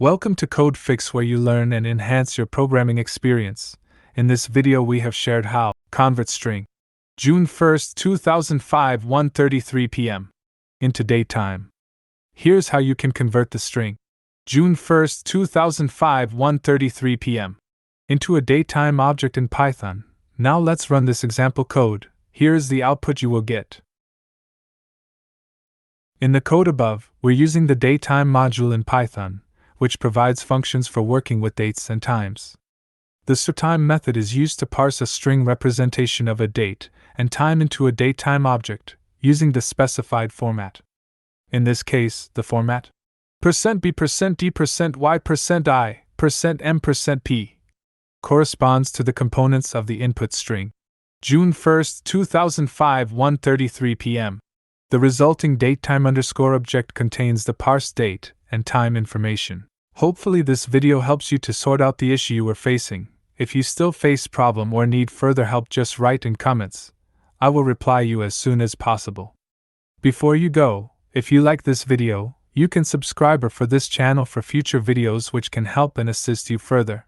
Welcome to Code Fix, where you learn and enhance your programming experience. In this video we have shared how convert string June 1st, 2005 1:33 p.m. into datetime. Here's how you can convert the string June 1st, 2005 1:33 p.m. into a datetime object in Python. Now let's run this example code. Here is the output you will get. In the code above, we're using the datetime module in Python, which provides functions for working with dates and times. The datetime method is used to parse a string representation of a date and time into a datetime object, using the specified format. In this case, the format %b, %d, %y, %i, %m, %p corresponds to the components of the input string June 1st, 2005 1:33 p.m. The resulting datetime_ object contains the parsed date and time information. Hopefully this video helps you to sort out the issue you were facing. If you still face problem or need further help, just write in comments. I will reply you as soon as possible. Before you go, if you like this video, you can subscribe for this channel for future videos which can help and assist you further.